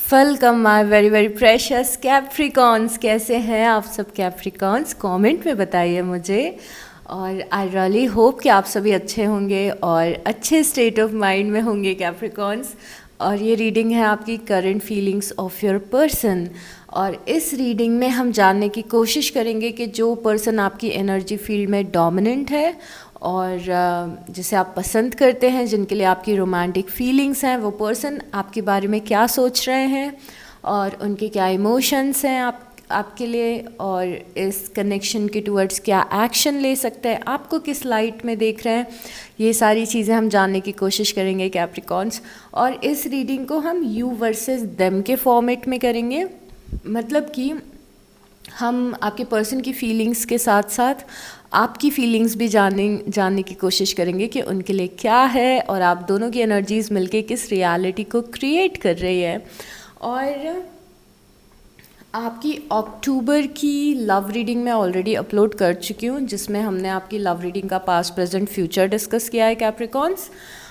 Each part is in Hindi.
Welcome my very very precious Capricorns. कैसे हैं आप सब कैप्रिकॉन्स? कमेंट में बताइए मुझे। और आई रियली होप कि आप सभी अच्छे होंगे और अच्छे स्टेट ऑफ माइंड में होंगे कैप्रिकॉन्स। और ये रीडिंग है आपकी current feelings of your person. और इस रीडिंग में हम जानने की कोशिश करेंगे कि जो पर्सन आपकी एनर्जी फील्ड में डोमिनेंट है और जिसे आप पसंद करते हैं, जिनके लिए आपकी रोमांटिक फीलिंग्स हैं, वो पर्सन आपके बारे में क्या सोच रहे हैं और उनके क्या इमोशंस हैं आपके लिए, और इस कनेक्शन के टूवर्ड्स क्या एक्शन ले सकते हैं, आपको किस लाइट में देख रहे हैं। ये सारी चीज़ें हम जानने की कोशिश करेंगे कैप्रिकॉन्स। और इस रीडिंग को हम यू वर्सेस देम के फॉर्मेट में करेंगे। मतलब कि हम आपके पर्सन की फीलिंग्स के साथ साथ आपकी फीलिंग्स भी जानने की कोशिश करेंगे कि उनके लिए क्या है और आप दोनों की एनर्जीज मिलके किस रियलिटी को क्रिएट कर रही है। और आपकी अक्टूबर की लव रीडिंग मैं ऑलरेडी अपलोड कर चुकी हूँ, जिसमें हमने आपकी लव रीडिंग का पास्ट प्रेजेंट फ्यूचर डिस्कस किया है कैप्रिकॉन्स।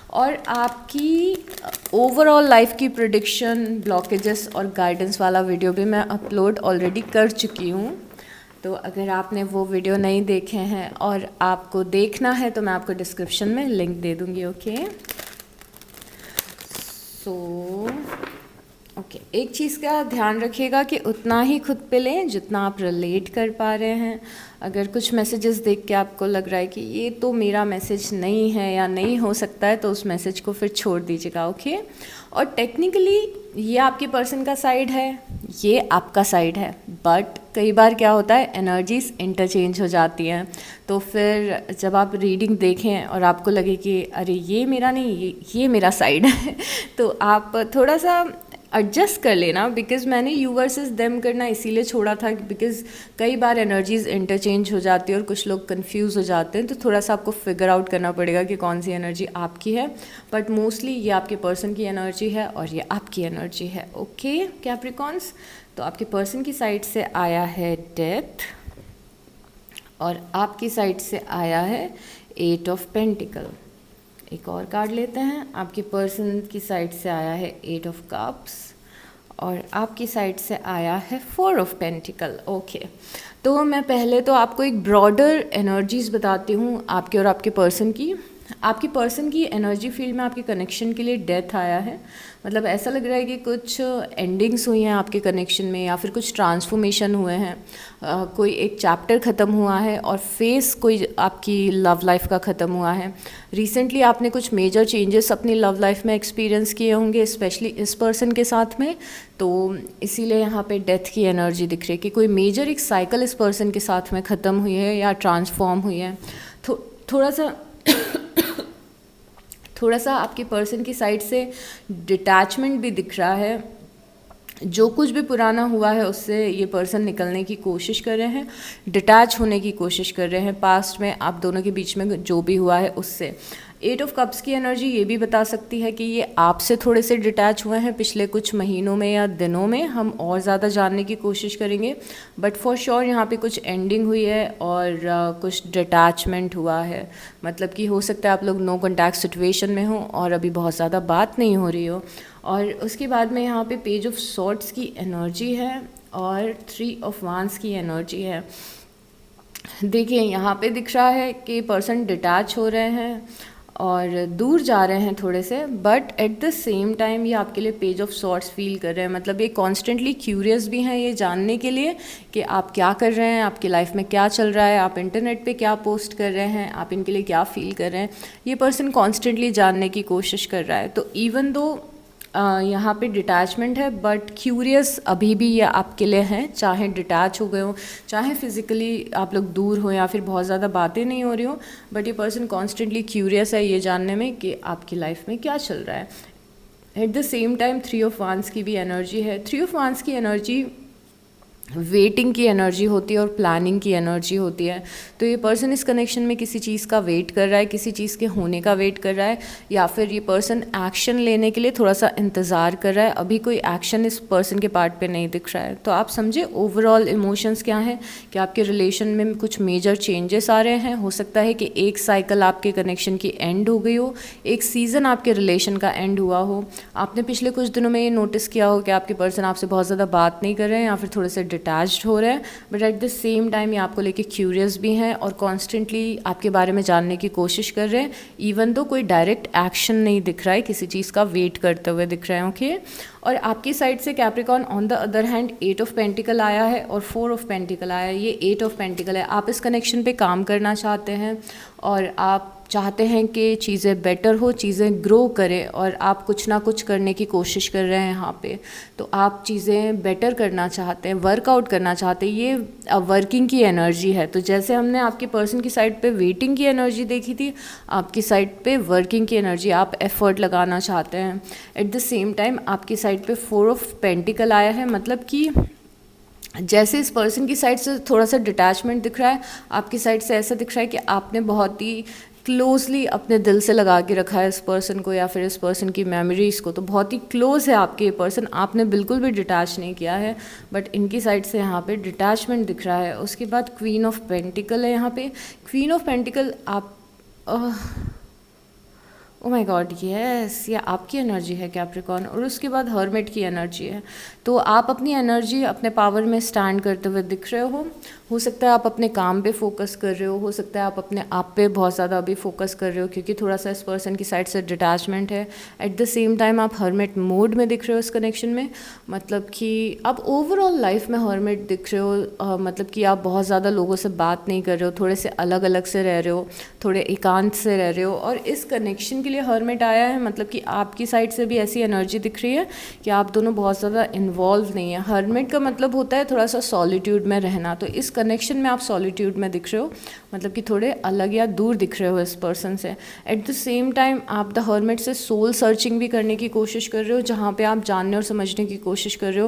और आपकी ओवरऑल लाइफ की प्रेडिक्शन, ब्लॉकेजेस और गाइडेंस वाला वीडियो भी मैं अपलोड ऑलरेडी कर चुकी हूँ। तो अगर आपने वो वीडियो नहीं देखे हैं और आपको देखना है तो मैं आपको डिस्क्रिप्शन में लिंक दे दूँगी। ओके, एक चीज़ का ध्यान रखिएगा कि उतना ही खुद पे लें जितना आप रिलेट कर पा रहे हैं। अगर कुछ मैसेजेस देख के आपको लग रहा है कि ये तो मेरा मैसेज नहीं है या नहीं हो सकता है, तो उस मैसेज को फिर छोड़ दीजिएगा। ओके। और टेक्निकली ये आपके पर्सन का साइड है, ये आपका साइड है, बट कई बार क्या होता है, एनर्जीज इंटरचेंज हो जाती हैं। तो फिर जब आप रीडिंग देखें और आपको लगे कि अरे ये मेरा नहीं, ये मेरा साइड है तो आप थोड़ा सा एडजस्ट कर लेना। बिकॉज़ मैंने यू वर्सेस देम करना इसीलिए छोड़ा था बिकॉज़ कई बार एनर्जीज इंटरचेंज हो जाती है और कुछ लोग कंफ्यूज हो जाते हैं। तो थोड़ा सा आपको फिगर आउट करना पड़ेगा कि कौन सी एनर्जी आपकी है। बट मोस्टली ये आपके पर्सन की एनर्जी है और ये आपकी एनर्जी है। ओके कैप्रिकॉन्स, तो आपके पर्सन की साइड से आया है डेथ और आपकी साइड से आया है 8 ऑफ पेंटिकल। एक और कार्ड लेते हैं। आपकी पर्सन की साइड से आया है 8 ऑफ कप्स और आपकी साइड से आया है 4 ऑफ पेंटिकल। ओके, तो मैं पहले तो आपको एक ब्रॉडर एनर्जीज बताती हूँ आपके और आपके पर्सन की। आपकी पर्सन की एनर्जी फील्ड में आपके कनेक्शन के लिए डेथ आया है। मतलब ऐसा लग रहा है कि कुछ एंडिंग्स हुई हैं आपके कनेक्शन में या फिर कुछ ट्रांसफॉर्मेशन हुए हैं। कोई एक चैप्टर ख़त्म हुआ है और फेस कोई आपकी लव लाइफ का ख़त्म हुआ है। रिसेंटली आपने कुछ मेजर चेंजेस अपनी लव लाइफ में एक्सपीरियंस किए होंगे, स्पेशली इस पर्सन के साथ में। तो इसीलिए यहाँ पे डेथ की एनर्जी दिख रही है कि कोई मेजर एक साइकिल इस पर्सन के साथ में ख़त्म हुई है या ट्रांसफॉर्म हुई है। थोड़ा सा आपके पर्सन की साइड से डिटैचमेंट भी दिख रहा है। जो कुछ भी पुराना हुआ है उससे ये पर्सन निकलने की कोशिश कर रहे हैं, डिटैच होने की कोशिश कर रहे हैं पास्ट में आप दोनों के बीच में जो भी हुआ है उससे। 8 ऑफ कप्स की एनर्जी ये भी बता सकती है कि ये आपसे थोड़े से डिटैच हुए हैं पिछले कुछ महीनों में या दिनों में। हम और ज़्यादा जानने की कोशिश करेंगे, बट फॉर श्योर यहाँ पे कुछ एंडिंग हुई है और कुछ डिटैचमेंट हुआ है। मतलब कि हो सकता है आप लोग नो कॉन्टैक्ट सिचुएशन में हो और अभी बहुत ज़्यादा बात नहीं हो रही हो। और उसके बाद में यहाँ पे पेज ऑफ सॉर्ड्स की एनर्जी है और 3 ऑफ वांड्स की एनर्जी है। देखिए यहाँ पे दिख रहा है कि पर्सन डिटैच हो रहे हैं और दूर जा रहे हैं थोड़े से, but at the same time ये आपके लिए पेज ऑफ सॉर्ड्स फील कर रहे हैं। मतलब ये कॉन्स्टेंटली क्यूरियस भी हैं ये जानने के लिए कि आप क्या कर रहे हैं, आपकी लाइफ में क्या चल रहा है, आप इंटरनेट पे क्या पोस्ट कर रहे हैं, आप इनके लिए क्या फील कर रहे हैं। ये पर्सन कॉन्स्टेंटली जानने की कोशिश कर रहा है। तो इवन दो यहाँ पे डिटैचमेंट है, बट क्यूरियस अभी भी ये आपके लिए हैं, चाहे डिटैच हो गए हो, चाहे फिज़िकली आप लोग दूर हो या फिर बहुत ज़्यादा बातें नहीं हो रही हो, बट ये पर्सन कॉन्स्टेंटली क्यूरियस है ये जानने में कि आपकी लाइफ में क्या चल रहा है। At the same time 3 of wands की भी एनर्जी है। 3 ऑफ वांड्स की एनर्जी वेटिंग की एनर्जी होती है और प्लानिंग की एनर्जी होती है। तो ये पर्सन इस कनेक्शन में किसी चीज़ का वेट कर रहा है, किसी चीज़ के होने का वेट कर रहा है, या फिर ये पर्सन एक्शन लेने के लिए थोड़ा सा इंतज़ार कर रहा है। अभी कोई एक्शन इस पर्सन के पार्ट पे नहीं दिख रहा है। तो आप समझे ओवरऑल इमोशंस क्या हैं कि आपके रिलेशन में कुछ मेजर चेंजेस आ रहे हैं। हो सकता है कि एक साइकिल आपके कनेक्शन की एंड हो गई हो, एक सीज़न आपके रिलेशन का एंड हुआ हो। आपने पिछले कुछ दिनों में ये नोटिस किया हो कि आपके पर्सन आपसे बहुत ज़्यादा बात नहीं कर रहे हैं या फिर थोड़े से डिटैच्ड हो रहे हैं, but at the same time ये आपको लेके क्यूरियस भी हैं और कॉन्स्टेंटली आपके बारे में जानने की कोशिश कर रहे हैं, इवन दो कोई डायरेक्ट एक्शन नहीं दिख रहा है, किसी चीज़ का वेट करते हुए दिख रहे हैं। ओके, और आपकी साइड से Capricorn on the other hand 8 of pentacle आया है और 4 ऑफ पेंटिकल आया है। ये 8 ऑफ पेंटिकल है। आप इस कनेक्शन पे काम करना चाहते हैं और आप चाहते हैं कि चीज़ें बेटर हो, चीज़ें ग्रो करें, और आप कुछ ना कुछ करने की कोशिश कर रहे हैं यहाँ पे। तो आप चीज़ें बेटर करना चाहते हैं, वर्कआउट करना चाहते हैं। ये वर्किंग की एनर्जी है। तो जैसे हमने आपके पर्सन की साइड पे वेटिंग की एनर्जी देखी थी, आपकी साइड पे वर्किंग की एनर्जी, आप एफर्ट लगाना चाहते हैं। एट द सेम टाइम आपकी साइड पे 4 ऑफ पेंटिकल आया है, मतलब कि जैसे इस पर्सन की साइड से थोड़ा सा डिटैचमेंट दिख रहा है, आपकी साइड से ऐसा दिख रहा है कि आपने बहुत ही क्लोजली अपने दिल से लगा के रखा है इस पर्सन को, या फिर इस पर्सन की मेमोरीज़ को। तो बहुत ही क्लोज है आपके ये पर्सन, आपने बिल्कुल भी डिटैच नहीं किया है, बट इनकी साइड से यहाँ पे डिटैचमेंट दिख रहा है। उसके बाद क्वीन ऑफ पेंटिकल है यहाँ पे। क्वीन ऑफ पेंटिकल आप ओ माय गॉड, यस, ये आपकी एनर्जी है कैप्रिकॉर्न। और उसके बाद हर्मिट की एनर्जी है। तो आप अपनी एनर्जी, अपने पावर में स्टैंड करते हुए दिख रहे हो सकता है आप अपने काम पे फोकस कर रहे हो सकता है आप अपने आप पे बहुत ज़्यादा अभी फोकस कर रहे हो, क्योंकि थोड़ा सा इस पर्सन की साइड से डिटैचमेंट है। एट द सेम टाइम आप हर्मिट मोड में दिख रहे हो इस कनेक्शन में, मतलब कि आप ओवरऑल लाइफ में हर्मिट दिख रहे हो। मतलब कि आप बहुत ज़्यादा लोगों से बात नहीं कर रहे हो, थोड़े से अलग अलग से रह रहे हो, थोड़े एकांत से रह रहे हो। और इस कनेक्शन के लिए हर्मिट आया है, मतलब कि आपकी साइड से भी ऐसी एनर्जी दिख रही है कि आप दोनों बहुत ज़्यादा इन्वॉल्व नहीं है। हर्मिट का मतलब होता है थोड़ा सा सॉलिट्यूड में रहना। तो इस कनेक्शन में आप सॉलिट्यूड में दिख रहे हो, मतलब कि थोड़े अलग या दूर दिख रहे हो इस पर्सन से। एट द सेम टाइम आप द हर्मिट से सोल सर्चिंग भी करने की कोशिश कर रहे हो, जहाँ पे आप जानने और समझने की कोशिश कर रहे हो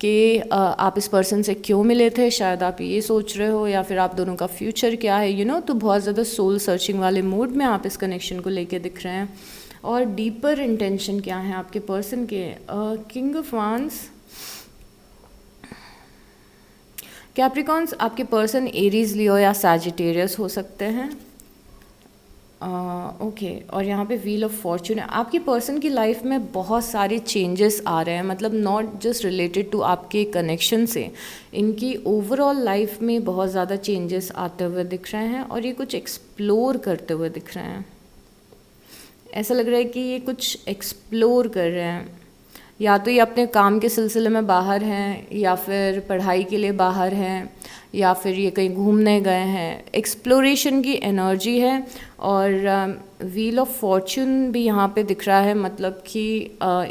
कि आप इस पर्सन से क्यों मिले थे। शायद आप ये सोच रहे हो, या फिर आप दोनों का फ्यूचर क्या है, तो बहुत ज़्यादा सोल सर्चिंग वाले मूड में आप इस कनेक्शन को लेके दिख रहे हैं। और डीपर इंटेंशन क्या है आपके पर्सन के। किंग ऑफ वांड्स, कैप्रिकॉर्न्स, आपके पर्सन एरीज, लियो या सैजिटेरियस हो सकते हैं। ओके, और यहाँ पे व्हील ऑफ फॉर्चून है। आपकी पर्सन की लाइफ में बहुत सारे चेंजेस आ रहे हैं, मतलब नॉट जस्ट रिलेटेड टू आपके कनेक्शन से, इनकी ओवरऑल लाइफ में बहुत ज़्यादा चेंजेस आते हुए दिख रहे हैं, और ये कुछ एक्सप्लोर करते हुए दिख रहे हैं। ऐसा लग रहा है कि ये कुछ एक्सप्लोर कर रहे हैं, या तो ये अपने काम के सिलसिले में बाहर हैं, या फिर पढ़ाई के लिए बाहर हैं, या फिर ये कहीं घूमने गए हैं। एक्सप्लोरेशन की एनर्जी है। और व्हील ऑफ फॉर्चून भी यहाँ पे दिख रहा है, मतलब कि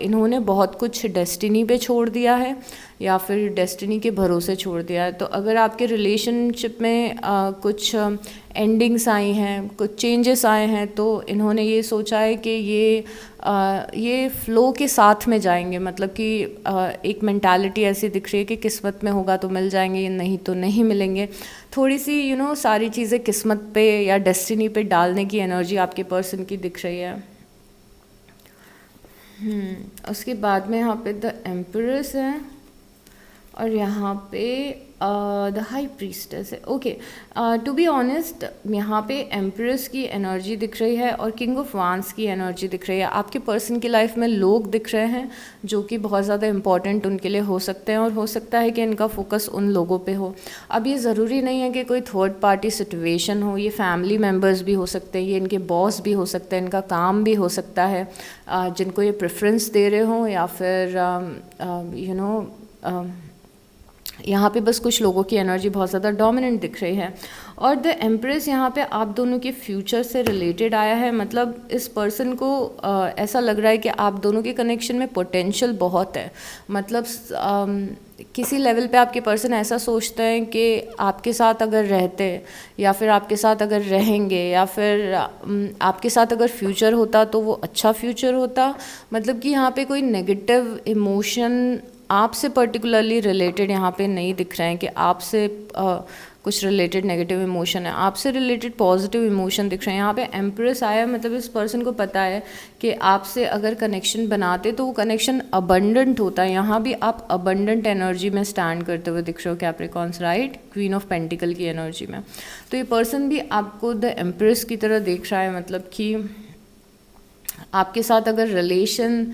इन्होंने बहुत कुछ डेस्टिनी पे छोड़ दिया है, या फिर डेस्टिनी के भरोसे छोड़ दिया है। तो अगर आपके रिलेशनशिप में कुछ एंडिंग्स आई हैं, कुछ चेंजेस आए हैं, तो इन्होंने ये सोचा है कि ये फ्लो के साथ में जाएंगे। मतलब कि एक मेंटालिटी ऐसी दिख रही है कि किस्मत में होगा तो मिल जाएंगे, नहीं तो नहीं मिलेंगे। थोड़ी सी सारी चीज़ें किस्मत पे या डेस्टिनी पे डालने की एनर्जी आपके पर्सन की दिख रही है। उसके बाद में यहाँ पे द एम्परेस है, और यहाँ पे द हाई प्रीस्टेस है। ओके, टू बी ऑनेस्ट, यहाँ पे एम्प्रेस की एनर्जी दिख रही है और किंग ऑफ वांड्स की एनर्जी दिख रही है। आपके पर्सन की लाइफ में लोग दिख रहे हैं जो कि बहुत ज़्यादा इंपॉर्टेंट उनके लिए हो सकते हैं, और हो सकता है कि इनका फोकस उन लोगों पे हो। अब ये ज़रूरी नहीं है कि कोई थर्ड पार्टी सिचुएशन हो, ये फैमिली मेम्बर्स भी हो सकते हैं, ये इनके बॉस भी हो सकते हैं, इनका काम भी हो सकता है, जिनको ये प्रेफरेंस दे रहे हों, या फिर यहाँ पे बस कुछ लोगों की एनर्जी बहुत ज़्यादा डोमिनेंट दिख रही है। और द एम्प्रेस यहाँ पे आप दोनों के फ्यूचर से रिलेटेड आया है, मतलब इस पर्सन को ऐसा लग रहा है कि आप दोनों के कनेक्शन में पोटेंशियल बहुत है। मतलब किसी लेवल पे आपके पर्सन ऐसा सोचते हैं कि आपके साथ अगर रहते, या फिर आपके साथ अगर रहेंगे, या फिर आपके साथ अगर फ्यूचर होता तो वो अच्छा फ्यूचर होता। मतलब कि यहाँ पे कोई नेगेटिव इमोशन आपसे पर्टिकुलरली रिलेटेड यहाँ पे नहीं दिख रहे हैं कि आपसे कुछ रिलेटेड नेगेटिव इमोशन है, आपसे रिलेटेड पॉजिटिव इमोशन दिख रहे हैं। यहाँ पे एम्प्रेस आया है, मतलब इस पर्सन को पता है कि आपसे अगर कनेक्शन बनाते तो वो कनेक्शन अबंडेंट होता है। यहाँ भी आप अबंडेंट एनर्जी में स्टैंड करते हुए दिख रहे हो Capricorns, right, queen of pentacle की एनर्जी में। तो ये पर्सन भी आपको द एम्प्रेस की तरह देख रहा है, मतलब कि आपके साथ अगर रिलेशन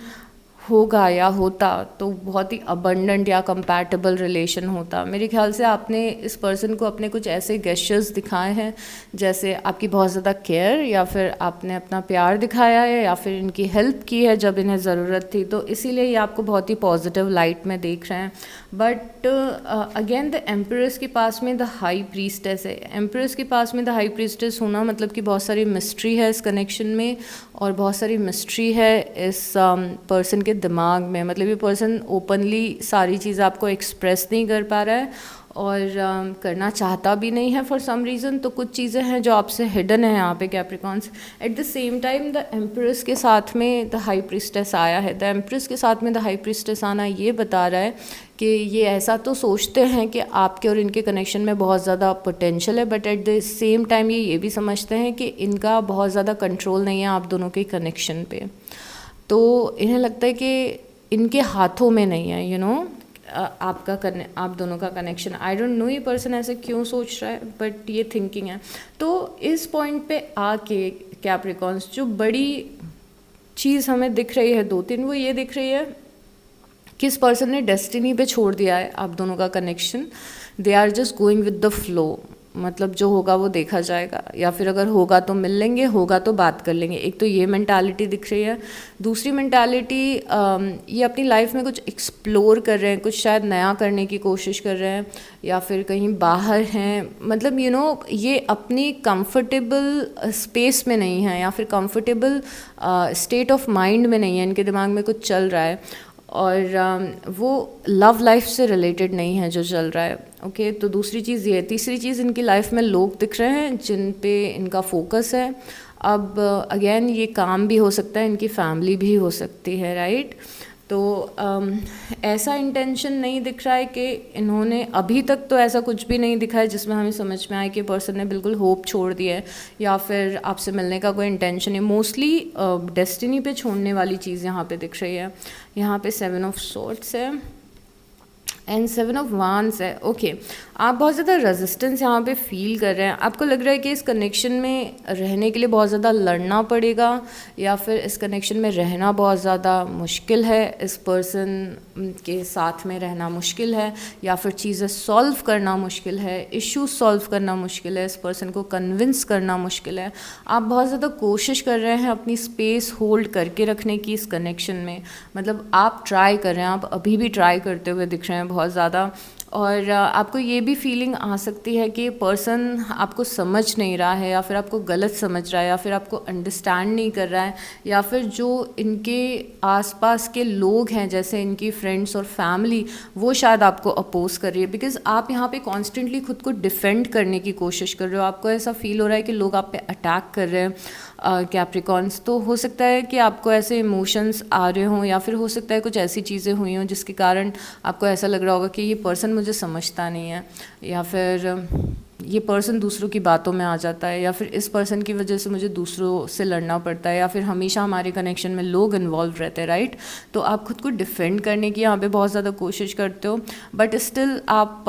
होगा या होता तो बहुत ही अबंडेंट या कंपैटिबल रिलेशन होता। मेरे ख्याल से आपने इस पर्सन को अपने कुछ ऐसे गेस्चर्स दिखाए हैं जैसे आपकी बहुत ज़्यादा केयर, या फिर आपने अपना प्यार दिखाया है, या फिर इनकी हेल्प की है जब इन्हें ज़रूरत थी, तो इसीलिए ये आपको बहुत ही पॉजिटिव लाइट में देख रहे हैं। बट अगेन द एम्प्रेस के पास में द हाई प्रीस्टेस है। एम्प्रेस के पास में द हाई प्रीस्टेस होना मतलब कि बहुत सारी मिस्ट्री है इस कनेक्शन में, और बहुत सारी मिस्ट्री है इस पर्सन के दिमाग में। मतलब ये पर्सन ओपनली सारी चीज़ आपको एक्सप्रेस नहीं कर पा रहा है और करना चाहता भी नहीं है फॉर सम रीज़न। तो कुछ चीज़ें हैं जो आपसे हिडन है यहाँ पे Capricorns. At the same time the empress के साथ में द हाई प्रीस्टेस आया है। द एम्प्रेस के साथ में द हाई प्रीस्टेस आना ये बता रहा है कि ये ऐसा तो सोचते हैं कि आपके और इनके कनेक्शन में बहुत ज़्यादा पोटेंशियल है, but at the same time ये भी समझते हैं कि इनका बहुत ज़्यादा कंट्रोल नहीं है आप दोनों के कनेक्शन पे। तो इन्हें लगता है कि इनके हाथों में नहीं है, यू नो, आप दोनों का कनेक्शन। आई डोंट नो ये पर्सन ऐसे क्यों सोच रहा है, बट ये थिंकिंग है। तो इस पॉइंट पे आके कैप्रिकॉन्स जो बड़ी चीज़ हमें दिख रही है, 2-3, वो ये दिख रही है कि इस पर्सन ने डेस्टिनी पे छोड़ दिया है आप दोनों का connection. They are just going with the flow, मतलब जो होगा वो देखा जाएगा, या फिर अगर होगा तो मिल लेंगे, होगा तो बात कर लेंगे। एक तो ये मेंटालिटी दिख रही है। दूसरी मेंटालिटी, ये अपनी लाइफ में कुछ एक्सप्लोर कर रहे हैं, कुछ शायद नया करने की कोशिश कर रहे हैं, या फिर कहीं बाहर हैं। मतलब यू नो ये अपनी कंफर्टेबल स्पेस में नहीं है, या फिर कंफर्टेबल स्टेट ऑफ माइंड में नहीं है। इनके दिमाग में कुछ चल रहा है और वो लव लाइफ से रिलेटेड नहीं है जो चल रहा है। ओके, तो दूसरी चीज़ ये है। तीसरी चीज़, इनकी लाइफ में लोग दिख रहे हैं जिन पे इनका फोकस है। अब अगेन ये काम भी हो सकता है, इनकी फैमिली भी हो सकती है, राइट। तो ऐसा इंटेंशन नहीं दिख रहा है कि इन्होंने अभी तक तो ऐसा कुछ भी नहीं दिखा है जिसमें हमें समझ में आए कि पर्सन ने बिल्कुल होप छोड़ दिया है या फिर आपसे मिलने का कोई इंटेंशन है। मोस्टली डेस्टिनी पे छोड़ने वाली चीज़ यहाँ पे दिख रही है। यहाँ पे 7 ऑफ सॉर्ड्स है एंड 7 ऑफ वांड्स है। ओके, आप बहुत ज़्यादा रेजिस्टेंस यहाँ पे फील कर रहे हैं। आपको लग रहा है कि इस कनेक्शन में रहने के लिए बहुत ज़्यादा लड़ना पड़ेगा, या फिर इस कनेक्शन में रहना बहुत ज़्यादा मुश्किल है, इस पर्सन के साथ में रहना मुश्किल है, या फिर चीज़ें सॉल्व करना मुश्किल है, इश्यूज सॉल्व करना मुश्किल है, इस पर्सन को कन्विंस करना मुश्किल है। आप बहुत ज़्यादा कोशिश कर रहे हैं अपनी स्पेस होल्ड करके रखने की इस कनेक्शन में। मतलब आप ट्राई कर रहे हैं, आप अभी भी ट्राई करते हुए दिख रहे हैं बहुत ज़्यादा। और आपको ये भी फीलिंग आ सकती है कि पर्सन आपको समझ नहीं रहा है, या फिर आपको गलत समझ रहा है, या फिर आपको अंडरस्टैंड नहीं कर रहा है, या फिर जो इनके आसपास के लोग हैं जैसे इनकी फ्रेंड्स और फैमिली, वो शायद आपको अपोज कर रही है। बिकॉज आप यहाँ पे कॉन्स्टेंटली खुद को डिफेंड करने की कोशिश कर रहे हो। आपको ऐसा फील हो रहा है कि लोग आप पे अटैक कर रहे हैं कैप्रिकॉन्स। तो हो सकता है कि आपको ऐसे इमोशंस आ रहे हों, या फिर हो सकता है कुछ ऐसी चीज़ें हुई हों जिसके कारण आपको ऐसा लग रहा होगा कि ये पर्सन मुझे समझता नहीं है, या फिर ये पर्सन दूसरों की बातों में आ जाता है, या फिर इस पर्सन की वजह से मुझे दूसरों से लड़ना पड़ता है, या फिर हमेशा हमारे कनेक्शन में लोग इन्वॉल्व रहते हैं, राइट। तो आप खुद को डिफेंड करने की यहाँ पे बहुत ज़्यादा कोशिश करते हो, बट स्टिल आप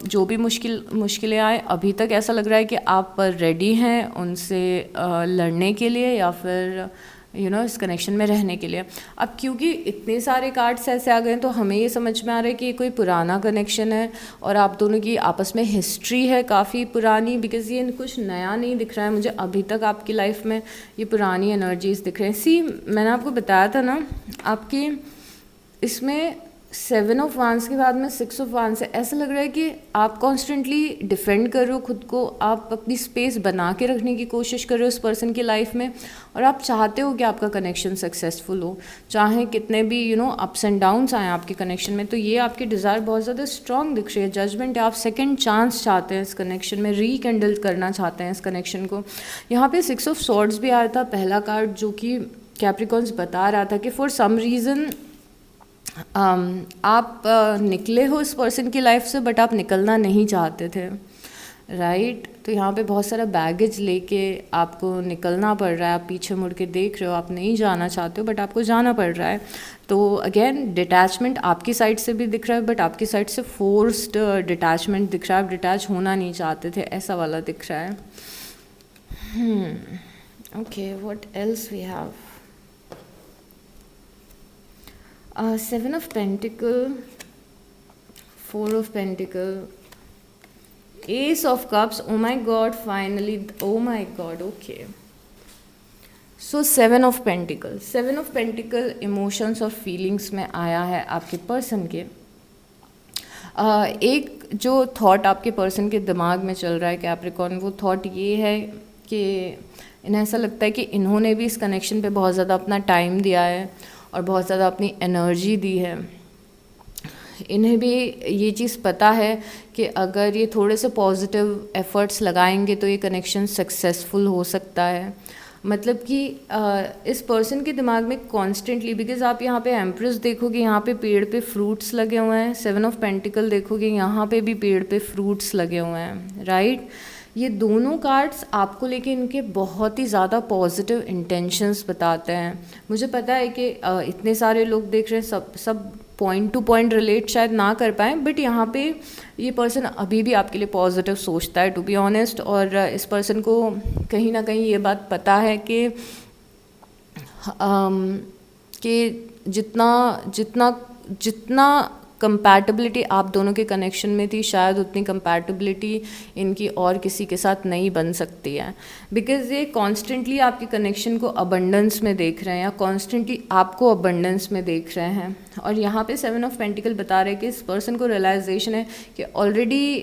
जो भी मुश्किलें आए, अभी तक ऐसा लग रहा है कि आप रेडी हैं उनसे लड़ने के लिए, या फिर इस कनेक्शन में रहने के लिए। अब क्योंकि इतने सारे कार्ड्स ऐसे आ गए तो हमें ये समझ में आ रहा है कि ये कोई पुराना कनेक्शन है और आप दोनों की आपस में हिस्ट्री है काफ़ी पुरानी। बिकॉज़ ये कुछ नया नहीं दिख रहा है मुझे अभी तक आपकी लाइफ में, ये पुरानी एनर्जीज दिख रहे हैं। सी, मैंने आपको बताया था ना, आपकी इसमें 7 ऑफ वांड्स के बाद में 6 ऑफ वांड्स है। ऐसा लग रहा है कि आप कॉन्स्टेंटली डिफेंड कर रहे हो खुद को, आप अपनी स्पेस बना के रखने की कोशिश कर रहे हो उस पर्सन की लाइफ में, और आप चाहते हो कि आपका कनेक्शन सक्सेसफुल हो, चाहे कितने भी अप्स एंड डाउन्स आए आपके कनेक्शन में। तो ये आपकी डिज़ायर बहुत ज़्यादा स्ट्रॉन्ग दिख रही है, जजमेंट है। आप सेकेंड चांस चाहते हैं इस कनेक्शन में, रीकैंडल करना चाहते हैं इस कनेक्शन को। यहाँ पे 6 ऑफ सॉर्ड्स भी आया था पहला कार्ड, जो कि कैप्रिकॉन्स बता रहा था कि फॉर सम रीज़न आप निकले हो इस पर्सन की लाइफ से, बट आप निकलना नहीं चाहते थे, राइट। तो यहाँ पे बहुत सारा बैगेज लेके आपको निकलना पड़ रहा है। आप पीछे मुड़ के देख रहे हो, आप नहीं जाना चाहते हो बट आपको जाना पड़ रहा है। तो अगेन डिटैचमेंट आपकी साइड से भी दिख रहा है, बट आपकी साइड से फोर्स्ड डिटैचमेंट दिख रहा है। आप डिटैच होना नहीं चाहते थे, ऐसा वाला दिख रहा है। Okay, what else we have? 7 of Pentacle, 4 of Pentacle, Ace of Cups. Oh my God, finally. Oh my God, okay. So 7 of Pentacle. 7 of Pentacle emotions और feelings में आया है आपके पर्सन के। एक जो थॉट आपके पर्सन के दिमाग में चल रहा है कैप्रिकॉर्न, वो थॉट ये है कि इन्हें ऐसा लगता है कि इन्होंने भी इस कनेक्शन पे बहुत ज़्यादा अपना टाइम दिया है और बहुत ज़्यादा अपनी एनर्जी दी है। इन्हें भी ये चीज़ पता है कि अगर ये थोड़े से पॉजिटिव एफ़र्ट्स लगाएंगे तो ये कनेक्शन सक्सेसफुल हो सकता है। मतलब कि इस पर्सन के दिमाग में कॉन्स्टेंटली, बिकॉज आप यहाँ पे एम्प्रेस देखोगे, यहाँ पे पेड़ पे फ्रूट्स लगे हुए हैं। 7 ऑफ पेंटिकल देखोगे, यहाँ पे भी पेड़ पे फ्रूट्स लगे हुए हैं, राइट। ये दोनों कार्ड्स आपको लेके इनके बहुत ही ज़्यादा पॉजिटिव इंटेंशंस बताते हैं। मुझे पता है कि इतने सारे लोग देख रहे हैं, सब पॉइंट टू पॉइंट रिलेट शायद ना कर पाएँ, बट यहाँ पे ये पर्सन अभी भी आपके लिए पॉजिटिव सोचता है, टू बी ऑनेस्ट। और इस पर्सन को कहीं ना कहीं ये बात पता है कि जितना जितना जितना कंपैटिबिलिटी आप दोनों के कनेक्शन में थी, शायद उतनी कंपैटिबिलिटी इनकी और किसी के साथ नहीं बन सकती है। बिकॉज़ ये कॉन्स्टेंटली आपके कनेक्शन को अबंडेंस में देख रहे हैं या कॉन्स्टेंटली आपको अबंडेंस में देख रहे हैं। और यहाँ पे 7 ऑफ पेंटिकल बता रहे हैं कि इस पर्सन को रियलाइजेशन है कि ऑलरेडी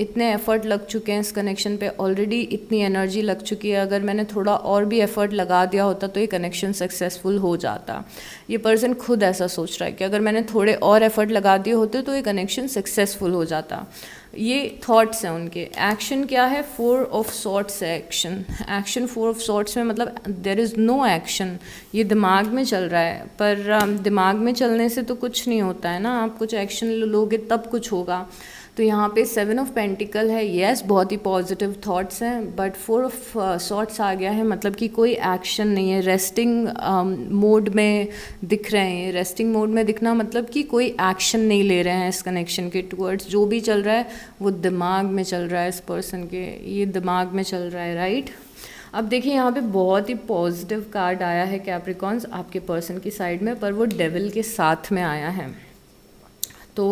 इतने एफर्ट लग चुके हैं इस कनेक्शन पे, ऑलरेडी इतनी एनर्जी लग चुकी है। अगर मैंने थोड़ा और भी एफर्ट लगा दिया होता तो ये कनेक्शन सक्सेसफुल हो जाता। ये पर्सन खुद ऐसा सोच रहा है कि अगर मैंने थोड़े और एफर्ट लगा दिए होते तो ये कनेक्शन सक्सेसफुल हो जाता। ये थॉट्स हैं उनके। एक्शन क्या है? 4 ऑफ सॉर्ट्स है एक्शन। 4 ऑफ सॉर्ट्स में मतलब देयर इज़ नो एक्शन। ये दिमाग में चल रहा है, पर दिमाग में चलने से तो कुछ नहीं होता है ना, आप कुछ एक्शन लोगे तब कुछ होगा। तो यहाँ पे 7 ऑफ पेंटिकल है, येस बहुत ही पॉजिटिव थॉट्स हैं, बट 4 ऑफ सॉर्ट्स आ गया है, मतलब कि कोई एक्शन नहीं है। रेस्टिंग मोड में दिख रहे हैं। रेस्टिंग मोड में दिखना मतलब कि कोई एक्शन नहीं ले रहे हैं इस कनेक्शन के टूवर्ड्स। जो भी चल रहा है वो दिमाग में चल रहा है इस पर्सन के, ये दिमाग में चल रहा है, राइट। अब देखिए यहाँ पे बहुत ही पॉजिटिव कार्ड आया है कैप्रिकॉन्स आपके पर्सन की साइड में, पर वो डेविल के साथ में आया है। तो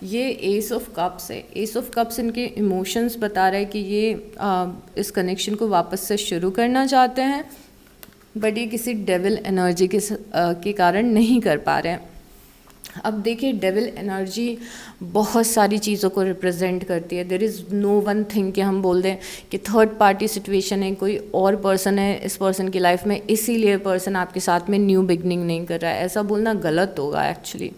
ये एस ऑफ कप्स है। एस ऑफ कप्स इनके इमोशंस बता रहा है कि ये इस कनेक्शन को वापस से शुरू करना चाहते हैं, बट ये किसी डेविल एनर्जी के कारण नहीं कर पा रहे हैं। अब देखिए डेविल एनर्जी बहुत सारी चीज़ों को रिप्रेजेंट करती है। There is no one thing कि हम बोल दें कि थर्ड पार्टी सिचुएशन है, कोई और पर्सन है इस पर्सन की लाइफ में, इसीलिए पर्सन आपके साथ में न्यू बिगनिंग नहीं कर रहा है। ऐसा बोलना गलत होगा एक्चुअली,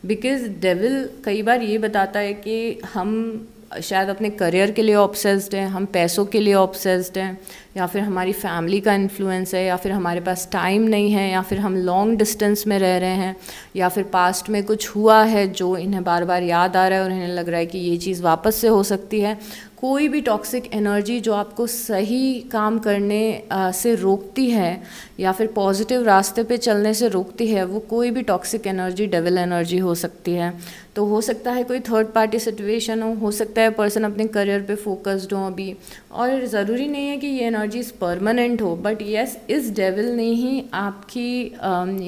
बिकॉज डेविल कई बार ये बताता है कि हम शायद अपने करियर के लिए ऑब्सेस्ड हैं, हम पैसों के लिए ऑब्सेस्ड हैं, या फिर हमारी फैमिली का इन्फ्लुएंस है, या फिर हमारे पास टाइम नहीं है, या फिर हम लॉन्ग डिस्टेंस में रह रहे हैं, या फिर पास्ट में कुछ हुआ है जो इन्हें बार बार याद आ रहा है और इन्हें लग रहा है कि ये चीज़ वापस से हो सकती है। कोई भी टॉक्सिक एनर्जी जो आपको सही काम करने से रोकती है या फिर पॉजिटिव रास्ते पे चलने से रोकती है, वो कोई भी टॉक्सिक एनर्जी डेविल एनर्जी हो सकती है। तो हो सकता है कोई थर्ड पार्टी सिचुएशन हो सकता है पर्सन अपने करियर पे फोकस्ड हो अभी, और ज़रूरी नहीं है कि ये एनर्जीज परमानेंट हो, बट येस इस डेविल ने ही आपकी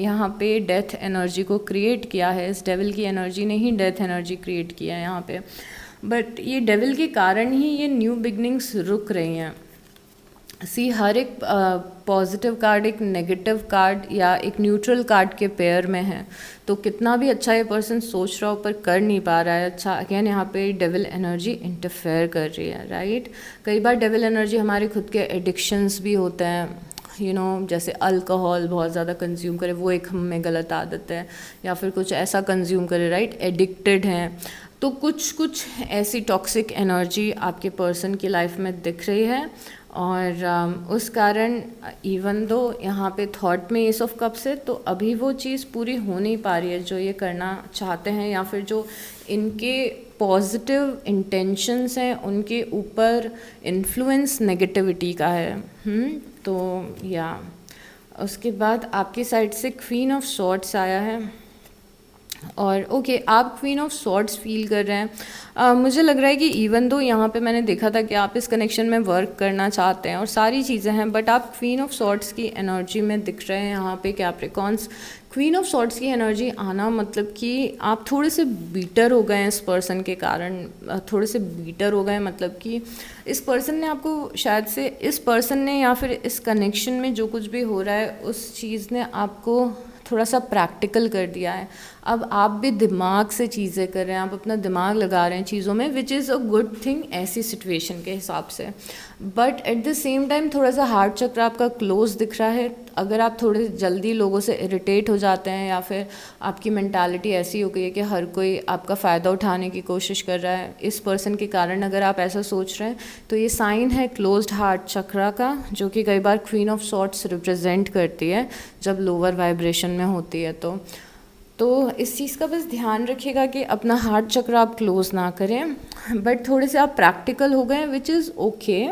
यहाँ पे डेथ एनर्जी को क्रिएट किया है। इस डेविल की एनर्जी ने ही डेथ एनर्जी क्रिएट किया है यहाँ पे, बट ये डेविल के कारण ही ये न्यू बिगनिंग्स रुक रही हैं। सी हर एक पॉजिटिव कार्ड एक नेगेटिव कार्ड या एक न्यूट्रल कार्ड के पेयर में है, तो कितना भी अच्छा ये पर्सन सोच रहा हो पर कर नहीं पा रहा है अच्छा, अगेन यहाँ पे डेविल एनर्जी इंटरफेयर कर रही है, राइट। कई बार डेविल एनर्जी हमारे खुद के एडिक्शंस भी होते हैं, यू नो, जैसे अल्कोहल बहुत ज़्यादा कंज्यूम करे, वो एक हम में गलत आदत है, या फिर कुछ ऐसा कंज्यूम करे, राइट, एडिक्टेड हैं। तो कुछ ऐसी टॉक्सिक एनर्जी आपके पर्सन की लाइफ में दिख रही है, और उस कारण इवन दो यहाँ पे थॉट में एस ऑफ कप्स है, तो अभी वो चीज़ पूरी हो नहीं पा रही है जो ये करना चाहते हैं, या फिर जो इनके पॉजिटिव इंटेंशंस हैं उनके ऊपर इन्फ्लुएंस नेगेटिविटी का है। तो या उसके बाद आपकी साइड से क्वीन ऑफ सॉर्ड्स आया है, और ओके आप क्वीन ऑफ सॉर्ड्स फील कर रहे हैं। मुझे लग रहा है कि इवन दो यहाँ पे मैंने देखा था कि आप इस कनेक्शन में वर्क करना चाहते हैं और सारी चीज़ें हैं, बट आप क्वीन ऑफ सॉर्ड्स की एनर्जी में दिख रहे हैं यहाँ पे कैप्रिकॉन्स। क्वीन ऑफ सॉर्ड्स की एनर्जी आना मतलब कि आप थोड़े से बीटर हो गए हैं इस पर्सन के कारण, थोड़े से बीटर हो गए, मतलब कि इस पर्सन ने आपको शायद से, इस पर्सन ने या फिर इस कनेक्शन में जो कुछ भी हो रहा है उस चीज़ ने आपको थोड़ा सा प्रैक्टिकल कर दिया है। अब आप भी दिमाग से चीज़ें कर रहे हैं, आप अपना दिमाग लगा रहे हैं चीज़ों में, which is a good thing ऐसी सिचुएशन के हिसाब से। But at the same time थोड़ा सा हार्ट चक्र आपका क्लोज दिख रहा है। अगर आप थोड़े जल्दी लोगों से इरिटेट हो जाते हैं, या फिर आपकी मेंटालिटी ऐसी हो गई है कि हर कोई आपका फ़ायदा उठाने की कोशिश कर रहा है, इस पर्सन के कारण अगर आप ऐसा सोच रहे हैं, तो ये साइन है क्लोज्ड हार्ट चक्रा का, जो कि कई बार क्वीन ऑफ सॉर्ड्स रिप्रेजेंट करती है जब लोअर वाइब्रेशन में होती है। तो इस चीज़ का बस ध्यान रखिएगा कि अपना हार्ट चक्र आप क्लोज ना करें, बट थोड़े से आप प्रैक्टिकल हो गए, विच इज़ ओके।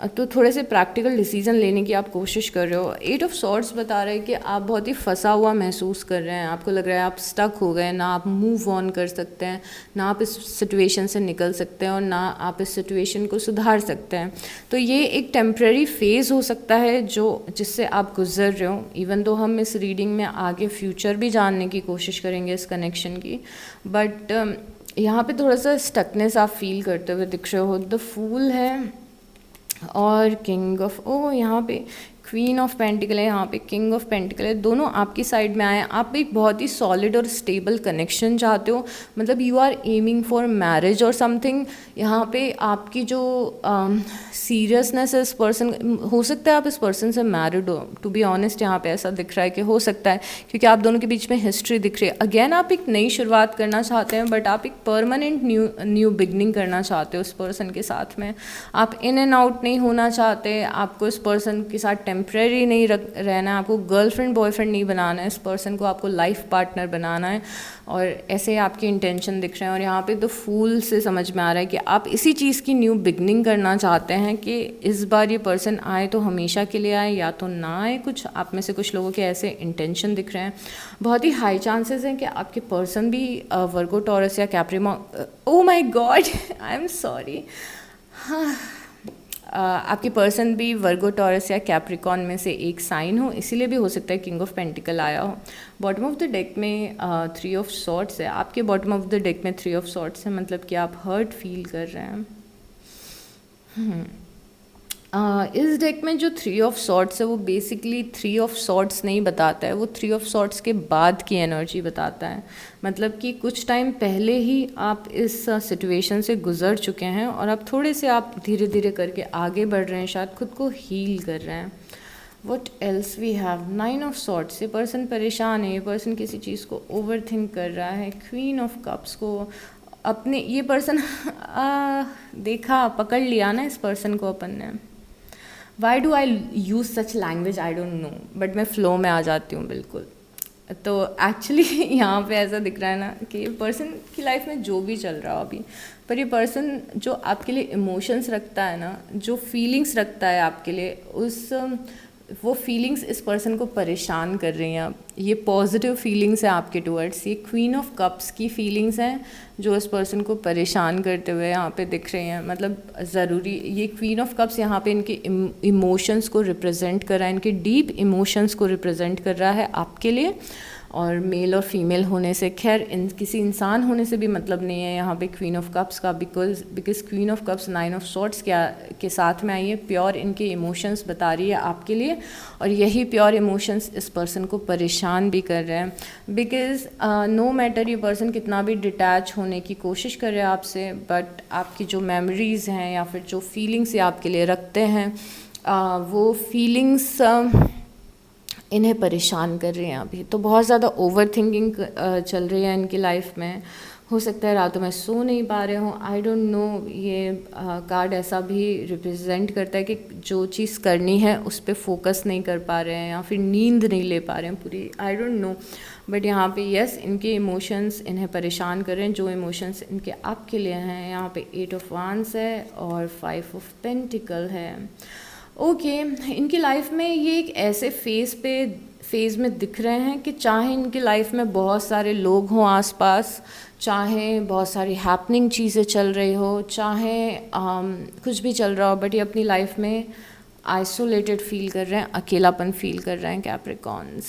तो थोड़े से प्रैक्टिकल डिसीजन लेने की आप कोशिश कर रहे हो। एट ऑफ सॉर्ड्स बता रहे हैं कि आप बहुत ही फंसा हुआ महसूस कर रहे हैं, आपको लग रहा है आप स्टक हो गए, ना आप मूव ऑन कर सकते हैं, ना आप इस सिचुएशन से निकल सकते हैं, और ना आप इस सिचुएशन को सुधार सकते हैं। तो ये एक टेम्प्रेरी फेज़ हो सकता है जो जिससे आप गुजर रहे हो। इवन तो हम इस रीडिंग में आगे फ्यूचर भी जानने की कोशिश करेंगे इस कनेक्शन की, बट यहाँ पे थोड़ा सा स्टकनेस आप फील करते हुए दिख रहे हो। द फूल है और किंग ऑफ, यहाँ पे क्वीन ऑफ पेंटिकल है, यहाँ पे किंग ऑफ पेंटिकल है, दोनों आपकी साइड में आए। आप एक बहुत ही सॉलिड और स्टेबल कनेक्शन चाहते हो, मतलब you are aiming for marriage और समथिंग। यहाँ पे आपकी जो सीरियसनेस है इस पर्सन, हो सकता है आप इस पर्सन से मैरिड हो, टू बी ऑनेस्ट यहाँ पे ऐसा दिख रहा है कि हो सकता है, क्योंकि आप दोनों के बीच में हिस्ट्री दिख रही है। अगेन आप एक नई शुरुआत करना चाहते हैं, बट आप एक परमानेंट न्यू बिगनिंग करना चाहते हो इस पर्सन के साथ में। आप इन एंड आउट नहीं होना चाहते, आपको इस पर्सन के साथ टेम्प्रेरी नहीं रहना है, आपको गर्लफ्रेंड बॉयफ्रेंड नहीं बनाना है, इस पर्सन को आपको लाइफ पार्टनर बनाना है, और ऐसे आपके इंटेंशन दिख रहे हैं। और यहाँ पे द फूल से समझ में आ रहा है कि आप इसी चीज़ की न्यू बिगनिंग करना चाहते हैं कि इस बार ये पर्सन आए तो हमेशा के लिए आए या तो ना आए। कुछ आप में से कुछ लोगों के ऐसे इंटेंशन दिख रहे हैं। बहुत ही हाई चांसेस हैं कि आपके पर्सन भी वर्गो टॉरस या Capricorn, oh my God I am sorry, हाँ, आपके पर्सन भी वर्गो टॉरस या कैप्रिकॉर्न में से एक साइन हो, इसीलिए भी हो सकता है किंग ऑफ पेंटिकल आया हो। बॉटम ऑफ द डेक में थ्री ऑफ सॉर्ड्स है, आपके बॉटम ऑफ द डेक में थ्री ऑफ सॉर्ड्स है, मतलब कि आप हर्ट फील कर रहे हैं। इस डेक में जो थ्री ऑफ सॉर्ड्स है वो बेसिकली थ्री ऑफ सॉर्ड्स नहीं बताता है, वो थ्री ऑफ सॉर्ड्स के बाद की एनर्जी बताता है। मतलब कि कुछ टाइम पहले ही आप इस सिचुएशन से गुजर चुके हैं और अब थोड़े से आप धीरे धीरे करके आगे बढ़ रहे हैं, शायद खुद को हील कर रहे हैं। What else we have, nine of swords, ये पर्सन परेशान है, ये पर्सन किसी चीज़ को ओवर थिंक कर रहा है। क्वीन ऑफ कप्स को अपने, ये पर्सन देखा, पकड़ लिया ना इस पर्सन को अपन ने। Why do I use such language, I don't know, but मैं फ़्लो में आ जाती हूँ बिल्कुल। तो एक्चुअली यहाँ पे ऐसा दिख रहा है ना कि पर्सन की लाइफ में जो भी चल रहा हो अभी, पर ये पर्सन जो आपके लिए इमोशंस रखता है ना, जो फीलिंग्स रखता है आपके लिए, वो फीलिंग्स इस पर्सन को परेशान कर रही हैं। ये पॉजिटिव फीलिंग्स हैं आपके टूवर्ड्स, ये क्वीन ऑफ कप्स की फीलिंग्स हैं जो इस पर्सन को परेशान करते हुए यहाँ पे दिख रही हैं। मतलब ज़रूरी, ये क्वीन ऑफ कप्स यहाँ पे इनके इमोशंस को रिप्रेजेंट कर रहा है, इनके डीप इमोशंस को रिप्रेजेंट कर रहा है आपके लिए। और मेल और फीमेल होने से, खैर किसी इंसान होने से भी मतलब नहीं है यहाँ पे क्वीन ऑफ कप्स का, because queen of cups nine of swords के साथ में आई है। प्योर इनके इमोशंस बता रही है आपके लिए, और यही प्योर इमोशंस इस पर्सन को परेशान भी कर रहे हैं। बिकॉज नो मैटर ये पर्सन कितना भी डिटैच होने की कोशिश कर रहे हैं आपसे, बट आपकी जो मेमोरीज़ हैं या फिर जो फीलिंग्स ये आपके लिए रखते हैं, वो फीलिंग्स इन्हें परेशान कर रही हैं अभी। तो बहुत ज़्यादा ओवर थिंकिंग चल रही है इनकी लाइफ में। हो सकता है रातों में सो नहीं पा रहे हों, आई डोंट नो। ये कार्ड ऐसा भी रिप्रेजेंट करता है कि जो चीज़ करनी है उस पर फोकस नहीं कर पा रहे हैं या फिर नींद नहीं ले पा रहे हैं पूरी, आई डोंट नो। बट यहाँ पे यस, इनके इमोशंस इन्हें परेशान कर रहे हैं, जो इमोशंस इनके आपके लिए हैं। यहाँ पे 8 ऑफ वांड्स है और 5 ऑफ पेंटिकल है। ओके, इनकी लाइफ में ये एक ऐसे फेज़ में दिख रहे हैं कि चाहे इनकी लाइफ में बहुत सारे लोग हों आसपास, चाहे बहुत सारी हैपनिंग चीज़ें चल रही हो, चाहे कुछ भी चल रहा हो, बट ये अपनी लाइफ में आइसोलेटेड फील कर रहे हैं, अकेलापन फील कर रहे हैं कैप्रिकॉन्स।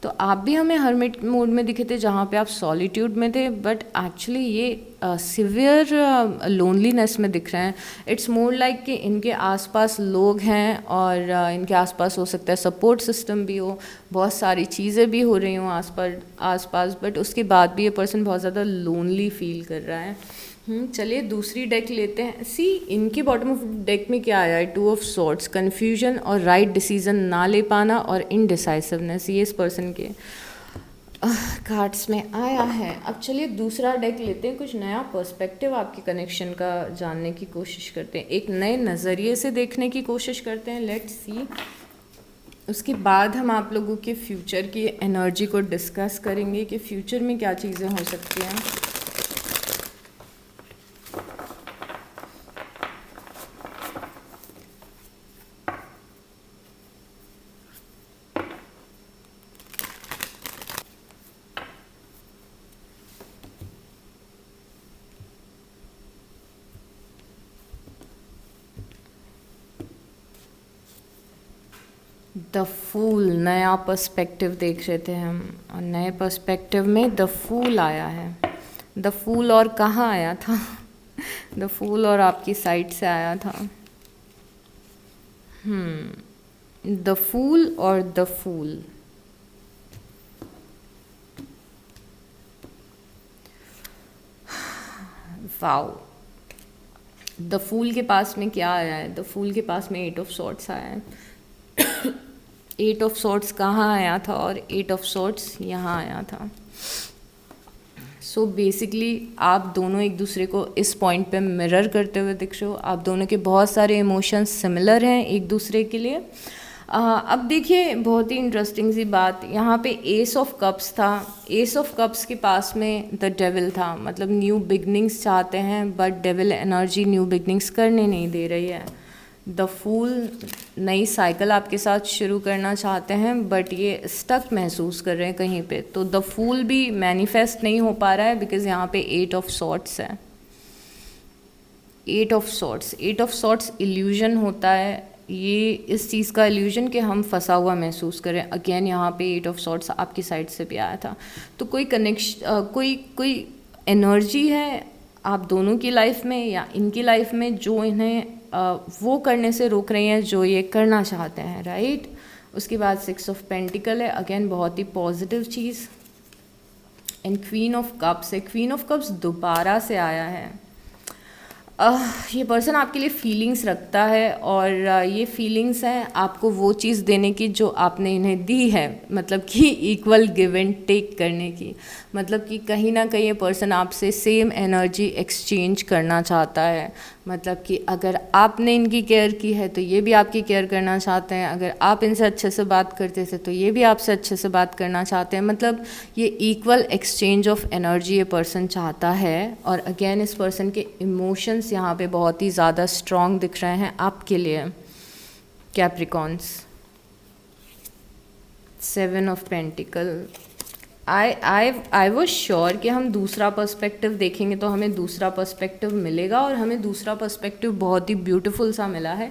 तो आप भी हमें हर्मिट मोड में दिखे थे जहाँ पे आप सॉलिट्यूड में थे, बट एक्चुअली ये सिवियर लोनलीनेस में दिख रहे हैं। इट्स मोर लाइक कि इनके आसपास लोग हैं और इनके आसपास हो सकता है सपोर्ट सिस्टम भी हो, बहुत सारी चीज़ें भी हो रही हों आसपास, बट उसके बाद भी ये पर्सन बहुत ज़्यादा लोनली फील कर रहा है। चलिए दूसरी डेक लेते हैं। सी, इनके बॉटम ऑफ डेक में क्या आया है? 2 ऑफ सॉर्ड्स, कन्फ्यूजन और राइट डिसीजन ना ले पाना और इनडिसाइसिवनेस, ये इस पर्सन के कार्ड्स में आया है। अब चलिए दूसरा डेक लेते हैं, कुछ नया पर्सपेक्टिव आपके कनेक्शन का जानने की कोशिश करते हैं, एक नए नज़रिए से देखने की कोशिश करते हैं। लेट्स सी, उसके बाद हम आप लोगों के फ्यूचर की एनर्जी को डिस्कस करेंगे कि फ्यूचर में क्या चीज़ें हो सकती हैं। द फूल, नया पर्सपेक्टिव देख रहे थे हम, और नए पर्सपेक्टिव में द फूल आया है। द फूल और कहाँ आया था? द फूल और आपकी साइड से आया था। द फूल और the fool. Wow, the fool के पास में क्या आया है? द फूल के पास में 8 ऑफ सॉर्ड्स आया है। 8 ऑफ सॉर्ड्स कहाँ आया था और 8 ऑफ सॉर्ड्स यहाँ आया था। सो बेसिकली आप दोनों एक दूसरे को इस पॉइंट पे मिरर करते हुए दिख रहे हो। आप दोनों के बहुत सारे इमोशंस सिमिलर हैं एक दूसरे के लिए। अब देखिए, बहुत ही इंटरेस्टिंग सी बात, यहाँ पे एस ऑफ कप्स था। एस ऑफ कप्स के पास में द डेविल था, मतलब न्यू बिगनिंग्स चाहते हैं, but devil energy new beginnings करने नहीं दे रही है। द फूल नई साइकिल आपके साथ शुरू करना चाहते हैं, बट ये स्टक महसूस कर रहे हैं कहीं पे। तो द फूल भी मैनिफेस्ट नहीं हो पा रहा है बिकॉज यहाँ पे 8 ऑफ सॉर्ड्स है। 8 ऑफ सॉर्ड्स इल्यूजन होता है, ये इस चीज़ का इल्यूजन कि हम फंसा हुआ महसूस करें। अगेन यहाँ पे 8 ऑफ सॉर्ड्स आपकी साइड से भी आया था। तो कोई कनेक्शन, कोई एनर्जी है आप दोनों की लाइफ में या इनकी लाइफ में जो इन्हें वो करने से रोक रही हैं जो ये करना चाहते हैं, राइट। उसके बाद 6 ऑफ पेंटिकल है, अगेन बहुत ही पॉजिटिव चीज़। एंड क्वीन ऑफ कप्स है। क्वीन ऑफ कप्स दोबारा से आया है। ये पर्सन आपके लिए फीलिंग्स रखता है और ये फीलिंग्स हैं आपको वो चीज़ देने की जो आपने इन्हें दी है, मतलब कि इक्वल गिव एंड टेक करने की। मतलब कि कहीं ना कहीं ये पर्सन आपसे सेम एनर्जी एक्सचेंज करना चाहता है। मतलब कि अगर आपने इनकी केयर की है तो ये भी आपकी केयर करना चाहते हैं, अगर आप इनसे अच्छे से बात करते थे तो ये भी आपसे अच्छे से बात करना चाहते हैं। मतलब ये इक्वल एक्सचेंज ऑफ एनर्जी ये पर्सन चाहता है। और अगेन इस पर्सन के इमोशंस यहाँ पे बहुत ही ज़्यादा स्ट्रॉन्ग दिख रहे हैं आपके लिए Capricorns. 7 of pentacle. I was sure कि हम दूसरा पर्सपेक्टिव देखेंगे तो हमें दूसरा पर्सपेक्टिव मिलेगा, और हमें दूसरा पर्सपेक्टिव बहुत ही ब्यूटीफुल सा मिला है।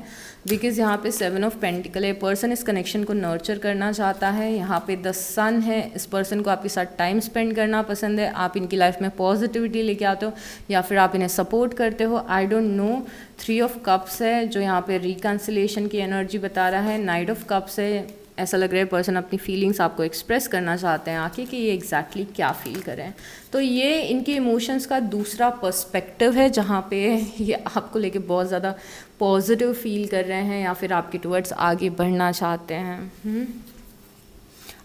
बिकॉज़ यहाँ पे 7 ऑफ पेंटिकल है, पर्सन इस कनेक्शन को नर्चर करना चाहता है। यहाँ पे द सन है, इस पर्सन को आपके साथ टाइम स्पेंड करना पसंद है। आप इनकी लाइफ में पॉजिटिविटी लेके आते हो या फिर आप इन्हें सपोर्ट करते हो, I don't know. 3 of cups है जो यहाँ पे रिकन्सिलेशन की एनर्जी बता रहा है। 9 ऑफ कप्स है, ऐसा लग रहा है पर्सन अपनी फीलिंग्स आपको एक्सप्रेस करना चाहते हैं आके कि ये एग्जैक्टली क्या फील करें। तो ये इनके इमोशंस का दूसरा पर्सपेक्टिव है जहाँ पे ये आपको लेके बहुत ज़्यादा पॉजिटिव फील कर रहे हैं या फिर आपके टुवर्ड्स आगे बढ़ना चाहते हैं।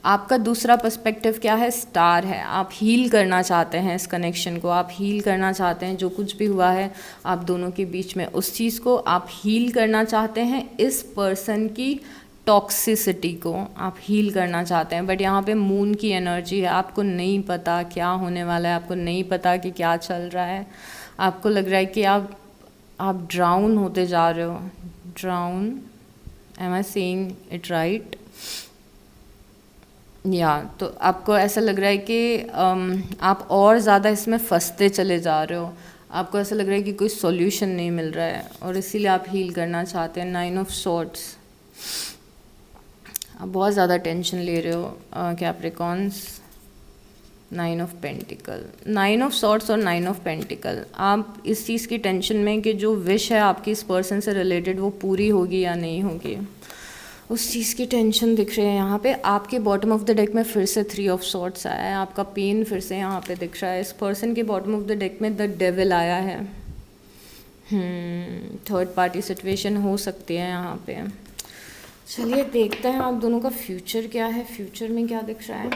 आपका दूसरा पर्सपेक्टिव क्या है? स्टार है। आप हील करना चाहते हैं इस कनेक्शन को, आप हील करना चाहते हैं जो कुछ भी हुआ है आप दोनों के बीच में, उस चीज़ को आप हील करना चाहते हैं। इस पर्सन की टॉक्सिसिटी को आप हील करना चाहते हैं। बट यहाँ पे मून की एनर्जी है, आपको नहीं पता क्या होने वाला है, आपको नहीं पता कि क्या चल रहा है। आपको लग रहा है कि आप ड्राउन होते जा रहे हो। Drown, am I saying it right? तो आपको ऐसा लग रहा है कि आप और ज़्यादा इसमें फंसते चले जा रहे हो। आपको ऐसा लग रहा है कि कोई सॉल्यूशन नहीं मिल रहा है और इसीलिए आप हील करना चाहते हैं। 9 ऑफ सॉर्ड्स, आप बहुत ज़्यादा टेंशन ले रहे हो Capricorns. 9 of pentacle, 9 of swords और 9 ऑफ पेंटिकल। आप इस चीज़ की टेंशन में कि जो विश है आपकी इस पर्सन से रिलेटेड वो पूरी होगी या नहीं होगी, उस चीज़ की टेंशन दिख रही है यहाँ पे। आपके बॉटम ऑफ द डेक में फिर से 3 ऑफ सॉर्ड्स आया है। आपका पेन फिर से यहाँ पे दिख रहा है। इस पर्सन के बॉटम ऑफ द डेक में द डेविल आया है। थर्ड पार्टी सिचुएशन हो सकती है यहाँ पे। चलिए देखते हैं आप दोनों का फ्यूचर क्या है, फ्यूचर में क्या दिख रहा है।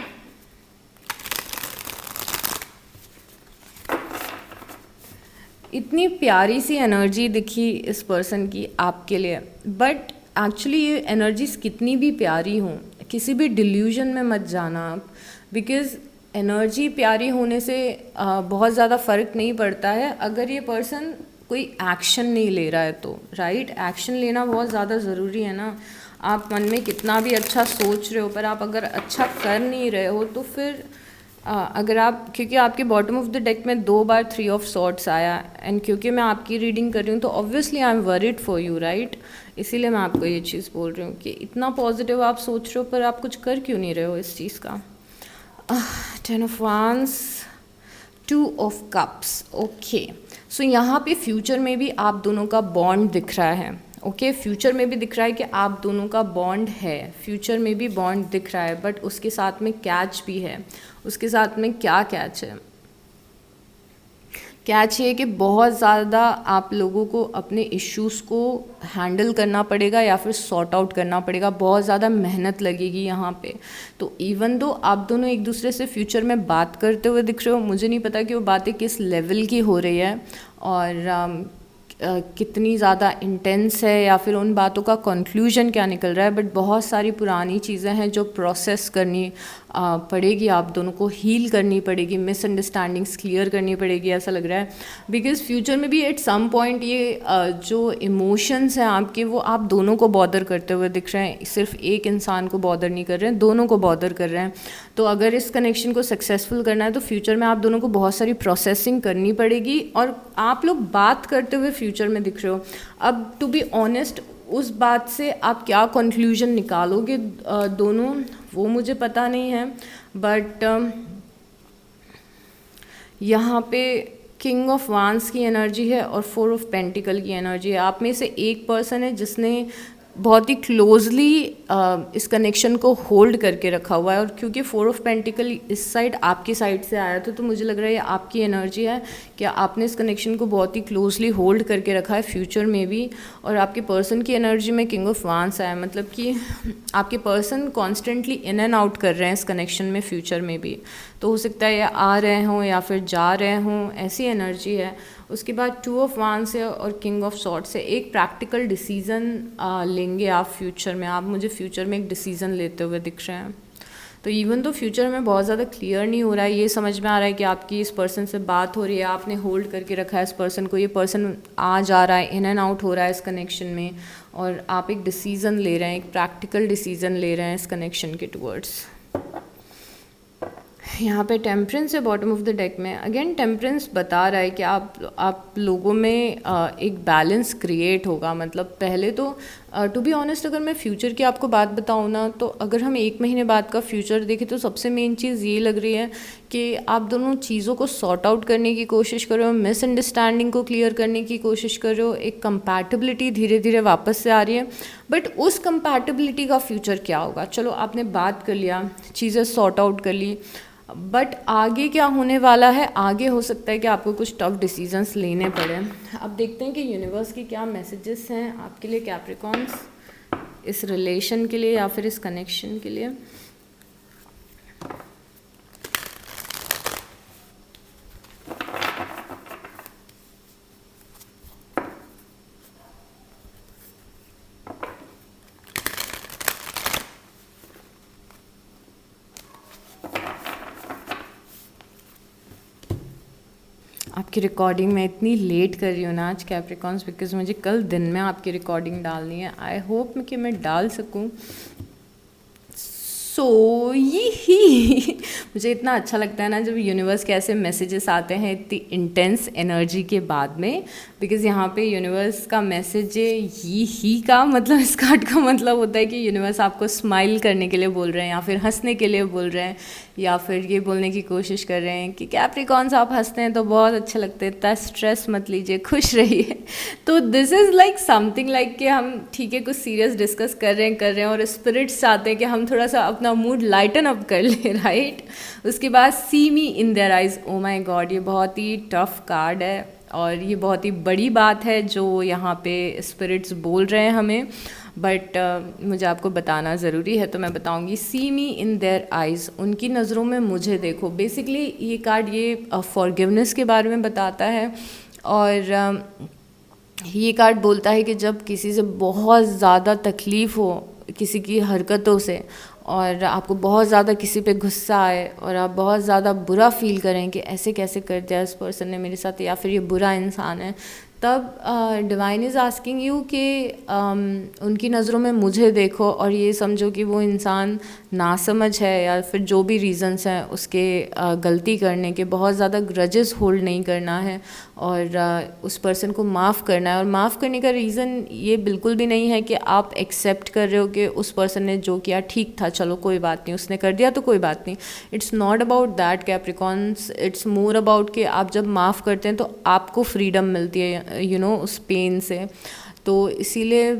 इतनी प्यारी सी एनर्जी दिखी इस पर्सन की आपके लिए, बट एक्चुअली ये एनर्जीज कितनी भी प्यारी हों, किसी भी डिल्यूजन में मत जाना आप, बिकॉज़ एनर्जी प्यारी होने से बहुत ज़्यादा फ़र्क नहीं पड़ता है अगर ये पर्सन कोई एक्शन नहीं ले रहा है तो। राइट, एक्शन लेना बहुत ज़्यादा ज़रूरी है ना। आप मन में कितना भी अच्छा सोच रहे हो पर आप अगर अच्छा कर नहीं रहे हो तो फिर अगर आप, क्योंकि आपके बॉटम ऑफ द डेक में 2 बार 3 ऑफ सॉर्ड्स आया एंड क्योंकि मैं आपकी रीडिंग कर रही हूँ तो obviously I am worried for you, right. इसीलिए मैं आपको ये चीज़ बोल रही हूँ कि इतना पॉजिटिव आप सोच रहे हो पर आप कुछ कर क्यों नहीं रहे हो इस चीज़ का। 10 of wands, 2 of cups. Okay, so यहाँ पे फ्यूचर में भी आप दोनों का बॉन्ड दिख रहा है। ओके, फ्यूचर में भी दिख रहा है कि आप दोनों का बॉन्ड है, फ्यूचर में भी बॉन्ड दिख रहा है, बट उसके साथ में कैच भी है। उसके साथ में क्या कैच है? कैच ये कि बहुत ज़्यादा आप लोगों को अपने इश्यूज़ को हैंडल करना पड़ेगा या फिर सॉर्ट आउट करना पड़ेगा, बहुत ज़्यादा मेहनत लगेगी यहाँ पे। तो इवन दो आप दोनों एक दूसरे से फ्यूचर में बात करते हुए दिख रहे हो, मुझे नहीं पता कि वो बातें किस लेवल की हो रही है और कितनी ज़्यादा इंटेंस है या फिर उन बातों का कंक्लूजन क्या निकल रहा है, बट बहुत सारी पुरानी चीज़ें हैं जो प्रोसेस करनी पड़ेगी, आप दोनों को हील करनी पड़ेगी, मिसअंडरस्टैंडिंग्स क्लियर करनी पड़ेगी, ऐसा लग रहा है। बिकॉज़ फ्यूचर में भी एट सम पॉइंट ये जो इमोशंस हैं आपके वो आप दोनों को बॉदर करते हुए दिख रहे हैं, सिर्फ एक इंसान को बॉदर नहीं कर रहे हैं, दोनों को बॉदर कर रहे हैं। तो अगर इस कनेक्शन को सक्सेसफुल करना है तो फ्यूचर में आप दोनों को बहुत सारी प्रोसेसिंग करनी पड़ेगी और आप लोग बात करते हुए फ्यूचर में दिख रहे हो। अब टू बी ऑनेस्ट उस बात से आप क्या कंक्लूजन निकालोगे दोनों, वो मुझे पता नहीं है, बट यहाँ पे किंग ऑफ वांस की एनर्जी है और 4 ऑफ पेंटिकल की एनर्जी है। आप में से एक पर्सन है जिसने बहुत ही क्लोजली इस कनेक्शन को होल्ड करके रखा हुआ है, और क्योंकि 4 ऑफ पेंटिकल इस साइड आपकी साइड से आया था तो मुझे लग रहा है ये आपकी एनर्जी है कि आपने इस कनेक्शन को बहुत ही क्लोजली होल्ड करके रखा है फ्यूचर में भी। और आपके पर्सन की एनर्जी में किंग ऑफ वांस आया, मतलब कि आपके person constantly in and out कर रहे हैं इस कनेक्शन में फ्यूचर में भी। तो हो सकता है ये आ रहे हों या फिर जा रहे हों, ऐसी एनर्जी है। उसके बाद 2 ऑफ वांस है और किंग ऑफ सॉर्ड्स है। एक प्रैक्टिकल डिसीज़न लेंगे आप फ्यूचर में, आप मुझे फ्यूचर में एक डिसीज़न लेते हुए दिख रहे हैं। तो इवन तो फ्यूचर में बहुत ज़्यादा क्लियर नहीं हो रहा है, ये समझ में आ रहा है कि आपकी इस पर्सन से बात हो रही है, आपने होल्ड करके रखा है इस पर्सन को, ये पर्सन आ जा रहा है, इन एंड आउट हो रहा है इस कनेक्शन में, और आप एक डिसीज़न ले रहे हैं, एक प्रैक्टिकल डिसीज़न ले रहे हैं इस कनेक्शन के टूवर्ड्स। यहाँ पे टेम्परेंस है बॉटम ऑफ द डेक में। अगेन टेम्परेंस बता रहा है कि आप लोगों में एक बैलेंस क्रिएट होगा। मतलब पहले तो टू बी ऑनेस्ट अगर मैं फ्यूचर की आपको बात बताऊँ ना, तो अगर हम 1 महीने बाद का फ्यूचर देखें तो सबसे मेन चीज़ ये लग रही है कि आप दोनों चीज़ों को सॉर्ट आउट करने की कोशिश कर रहे हो, मिसअंडरस्टैंडिंग को क्लियर करने की कोशिश कर रहे हो, एक कंपैटिबिलिटी धीरे धीरे वापस से आ रही है। बट उस कंपैटिबिलिटी का फ्यूचर क्या होगा? चलो आपने बात कर लिया, चीज़ें सॉर्ट आउट कर ली, बट आगे क्या होने वाला है? आगे हो सकता है कि आपको कुछ टफ डिसीजंस लेने पड़े। अब देखते हैं कि यूनिवर्स के क्या मैसेजेस हैं आपके लिए कैप्रिकॉन्स, इस रिलेशन के लिए या फिर इस कनेक्शन के लिए। आपकी रिकॉर्डिंग मैं इतनी लेट कर रही हूँ ना आज कैप्रिकॉन्स, बिकॉज मुझे कल दिन में आपकी रिकॉर्डिंग डालनी है। आई होप कि मैं डाल सकूँ। सो यही मुझे इतना अच्छा लगता है ना जब यूनिवर्स के ऐसे मैसेजेस आते हैं इतनी इंटेंस एनर्जी के बाद में, बिकॉज़ यहाँ पे यूनिवर्स का मैसेज ही का मतलब, इस कार्ड का मतलब होता है कि यूनिवर्स आपको स्माइल करने के लिए बोल रहे हैं, या फिर हंसने के लिए बोल रहे हैं, या फिर ये बोलने की कोशिश कर रहे हैं कि कैप्रिकॉन्स आप हंसते हैं तो बहुत अच्छे लगते हैं, इतना स्ट्रेस मत लीजिए, खुश रहिए। तो this is like something like कि हम ठीक है कुछ सीरियस डिस्कस कर रहे हैं और स्पिरिट्स चाहते हैं कि हम थोड़ा सा अपना मूड लाइटन अप कर ले, राइट। उसके बाद see me in their eyes, oh my god, ये बहुत ही टफ कार्ड है और ये बहुत ही बड़ी बात है जो यहाँ पे स्पिरिट्स बोल रहे हैं हमें, बट मुझे आपको बताना ज़रूरी है तो मैं बताऊँगी। सी मी इन देयर आइज़, उनकी नज़रों में मुझे देखो। बेसिकली ये कार्ड ये फॉरगिवनेस के बारे में बताता है, और ये कार्ड बोलता है कि जब किसी से बहुत ज़्यादा तकलीफ़ हो किसी की हरकतों से, और आपको बहुत ज़्यादा किसी पे गुस्सा आए और आप बहुत ज़्यादा बुरा फील करें कि ऐसे कैसे कर दिया इस पर्सन ने मेरे साथ, या फिर ये बुरा इंसान है, तब डिवाइन इज़ आस्किंग यू कि उनकी नज़रों में मुझे देखो और ये समझो कि वो इंसान नासमझ है, या फिर जो भी रीज़न्स हैं उसके गलती करने के, बहुत ज़्यादा ग्रजेस होल्ड नहीं करना है और उस पर्सन को माफ़ करना है। और माफ़ करने का रीज़न ये बिल्कुल भी नहीं है कि आप एक्सेप्ट कर रहे हो कि उस पर्सन ने जो किया ठीक था, चलो कोई बात नहीं, उसने कर दिया तो कोई बात नहीं। It's not about that Capricorns, it's more about कि आप जब माफ़ करते हैं तो आपको फ्रीडम मिलती है उस पेन से। तो इसीलिए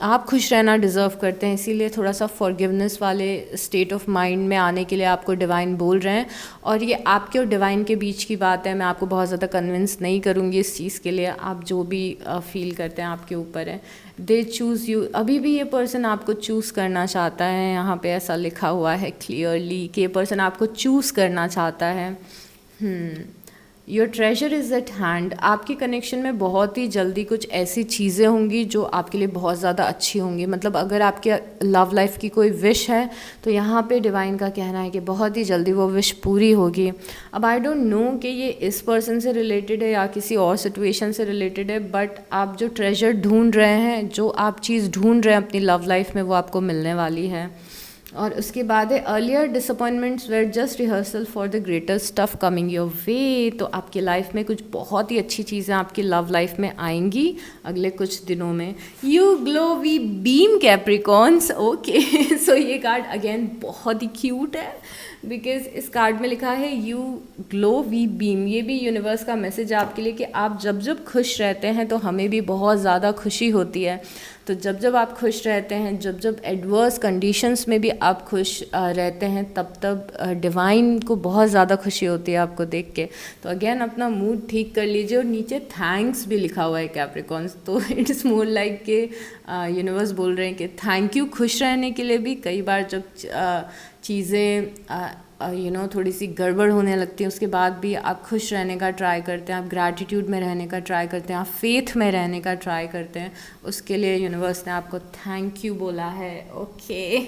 आप खुश रहना डिज़र्व करते हैं, इसीलिए थोड़ा सा फॉरगिवनेस वाले स्टेट ऑफ माइंड में आने के लिए आपको डिवाइन बोल रहे हैं। और ये आपके और डिवाइन के बीच की बात है, मैं आपको बहुत ज़्यादा कन्विंस नहीं करूँगी इस चीज़ के लिए, आप जो भी फील करते हैं आपके ऊपर है। दे चूज़ यू, अभी भी ये पर्सन आपको चूज़ करना चाहता है, यहाँ पे ऐसा लिखा हुआ है क्लियरली कि ये पर्सन आपको चूज़ करना चाहता है। Your treasure is eight hand, आपके कनेक्शन में बहुत ही जल्दी कुछ ऐसी चीज़ें होंगी जो आपके लिए बहुत ज़्यादा अच्छी होंगी। मतलब अगर आपके लव लाइफ की कोई विश है तो यहाँ पे डिवाइन का कहना है कि बहुत ही जल्दी वो विश पूरी होगी। अब आई डोंट नो कि ये इस पर्सन से रिलेटेड है या किसी और सिचुएशन से रिलेटेड है, बट आप जो ट्रेजर ढूंढ रहे हैं, जो आप चीज़ ढूंढ रहे हैं अपनी लव लाइफ में, वो आपको मिलने वाली है। और उसके बाद है earlier disappointments where just rehearsal for the greater stuff coming your way. तो आपकी लाइफ में कुछ बहुत ही अच्छी चीज़ें आपकी लव लाइफ में आएंगी अगले कुछ दिनों में। You glow we beam Capricorns, okay. So ये कार्ड अगेन बहुत ही क्यूट है, बिकॉज इस कार्ड में लिखा है यू ग्लो वी बीम। ये भी यूनिवर्स का मैसेज है आपके लिए कि आप जब जब खुश रहते हैं तो हमें भी बहुत ज़्यादा खुशी होती है। तो जब जब आप खुश रहते हैं, जब जब एडवर्स कंडीशंस में भी आप खुश रहते हैं, तब तब डिवाइन को बहुत ज़्यादा खुशी होती है आपको देख के। तो अगेन अपना मूड ठीक कर लीजिए। और नीचे थैंक्स भी लिखा हुआ है कैप्रिकॉन्स, तो इट्स मोर लाइक के यूनिवर्स बोल रहे हैं कि थैंक यू खुश रहने के लिए भी। कई बार जब चीज़ें थोड़ी सी गड़बड़ होने लगती है, उसके बाद भी आप खुश रहने का ट्राई करते हैं, आप ग्रैटिट्यूड में रहने का ट्राई करते हैं, आप फेथ में रहने का ट्राई करते हैं। उसके लिए यूनिवर्स ने आपको थैंक यू बोला है, ओके।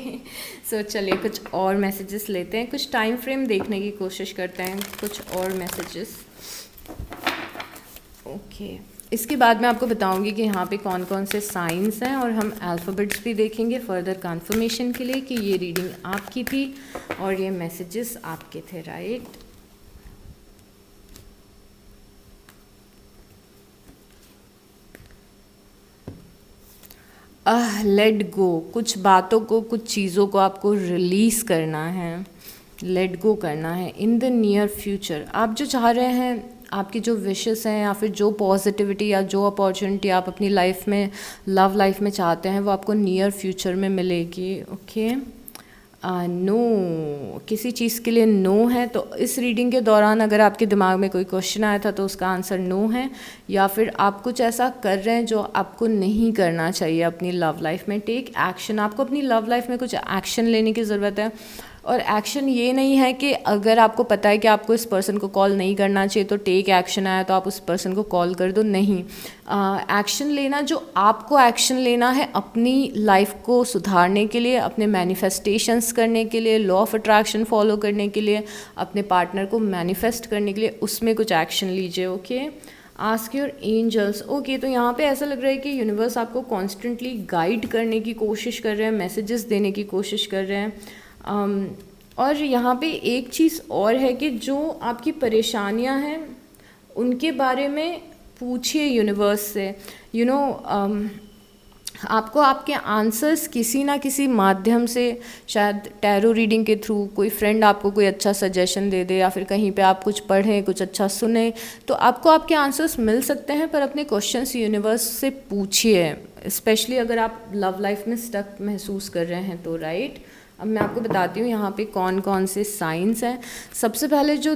सो चलिए कुछ और मैसेजेस लेते हैं, कुछ टाइम फ्रेम देखने की कोशिश करते हैं, कुछ और मैसेजेस, ओके। इसके बाद मैं आपको बताऊंगी कि यहाँ पे कौन कौन से साइंस हैं, और हम अल्फ़ाबेट्स भी देखेंगे फर्दर कंफर्मेशन के लिए कि ये रीडिंग आपकी थी और ये मैसेजेस आपके थे, राइट। लेट गो, कुछ बातों को, कुछ चीज़ों को आपको रिलीज़ करना है, लेट गो करना है इन द नियर फ्यूचर। आप जो चाह रहे हैं, आपकी जो विशेस हैं या फिर जो पॉजिटिविटी या जो अपॉर्चुनिटी आप अपनी लाइफ में, लव लाइफ में चाहते हैं, वो आपको नियर फ्यूचर में मिलेगी, ओके। नो, किसी चीज़ के लिए नो है। तो इस रीडिंग के दौरान अगर आपके दिमाग में कोई क्वेश्चन आया था तो उसका आंसर नो है, या फिर आप कुछ ऐसा कर रहे हैं जो आपको नहीं करना चाहिए अपनी लव लाइफ में। टेक एक्शन, आपको अपनी लव लाइफ में कुछ एक्शन लेने की ज़रूरत है। और एक्शन ये नहीं है कि अगर आपको पता है कि आपको इस पर्सन को कॉल नहीं करना चाहिए तो टेक एक्शन आया तो आप उस पर्सन को कॉल कर दो, नहीं। एक्शन लेना, जो आपको एक्शन लेना है अपनी लाइफ को सुधारने के लिए, अपने मैनिफेस्टेशंस करने के लिए, लॉ ऑफ अट्रैक्शन फॉलो करने के लिए, अपने पार्टनर को मैनिफेस्ट करने के लिए, उसमें कुछ एक्शन लीजिए। Okay, ask your angels. Okay, तो यहाँ पे ऐसा लग रहा है कि यूनिवर्स आपको कॉन्स्टेंटली गाइड करने की कोशिश कर रहे हैं, मैसेजेस देने की कोशिश कर रहे हैं। और यहाँ पे एक चीज़ और है कि जो आपकी परेशानियाँ हैं उनके बारे में पूछिए यूनिवर्स से। आपको आपके आंसर्स किसी ना किसी माध्यम से, शायद टैरो रीडिंग के थ्रू, कोई फ्रेंड आपको कोई अच्छा सजेशन दे दे, या फिर कहीं पे आप कुछ पढ़ें, कुछ अच्छा सुने, तो आपको आपके आंसर्स मिल सकते हैं। पर अपने क्वेश्चंस यूनिवर्स से पूछिए, स्पेशली अगर आप लव लाइफ में स्टक महसूस कर रहे हैं तो, राइट। अब मैं आपको बताती हूँ यहाँ पे कौन कौन से साइंस हैं। सबसे पहले जो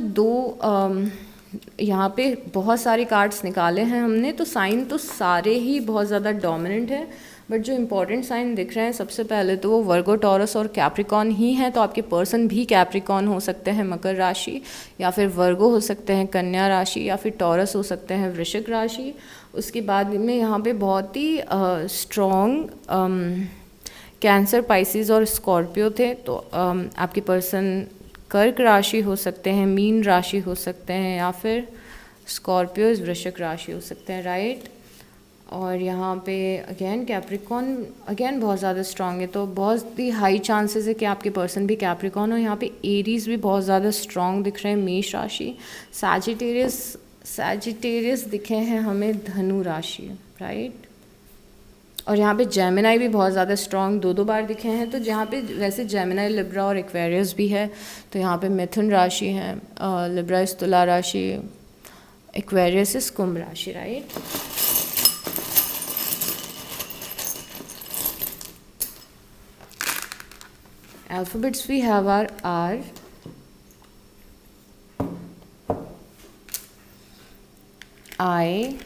यहाँ पे बहुत सारे कार्ड्स निकाले हैं हमने, तो साइन तो सारे ही बहुत ज़्यादा डोमिनेंट है, बट जो इंपॉर्टेंट साइन दिख रहे हैं सबसे पहले तो वो वर्गो, टॉरस और कैप्रिकॉन ही हैं। तो आपके पर्सन भी कैप्रिकॉन हो सकते हैं, मकर राशि, या फिर वर्गो हो सकते हैं, कन्या राशि, या फिर टॉरस हो सकते हैं, वृश्चिक राशि। उसके बाद में यहाँ पे बहुत ही स्ट्रॉन्ग कैंसर, पाइसिस और स्कॉर्पियो थे। तो आपके पर्सन कर्क राशि हो सकते हैं, मीन राशि हो सकते हैं, या फिर स्कॉर्पियो वृश्चिक राशि हो सकते हैं, राइट। और यहाँ पे अगेन कैप्रिकॉन अगेन बहुत ज़्यादा स्ट्रांग है, तो बहुत ही हाई चांसेस है कि आपके पर्सन भी कैप्रिकॉन हो। यहाँ पे एरीज भी बहुत ज़्यादा स्ट्रांग दिख रहे हैं, मेष राशि। सैजिटेरियस दिखे हैं हमें, धनु राशि, राइट। और यहाँ पे जेमिनाई भी बहुत ज़्यादा स्ट्रॉन्ग दो बार दिखे हैं। तो जहाँ पे वैसे जेमिनाई, लिब्रा और एक्वेरियस भी है, तो यहाँ पे मिथुन राशि है, लिब्रा इस तुला राशि, एक्वेरियस इस कुंभ राशि, right. Alphabets we have are R, I,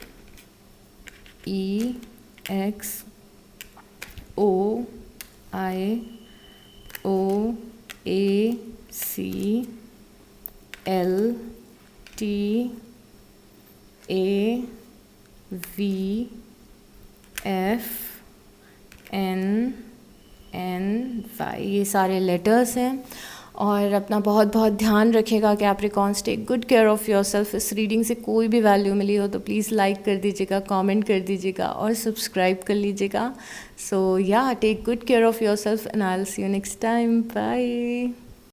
E, X, O, I, O, A, C, L, T, A, V, F, N, Y, ये सारे लेटर्स हैं। और अपना बहुत बहुत ध्यान रखिएगा Capricorns, take good care of yourself. इस रीडिंग से कोई भी वैल्यू मिली हो तो प्लीज़ लाइक कर दीजिएगा, कमेंट कर दीजिएगा और सब्सक्राइब कर लीजिएगा। सो या take good care of yourself and I will see you next time. Bye.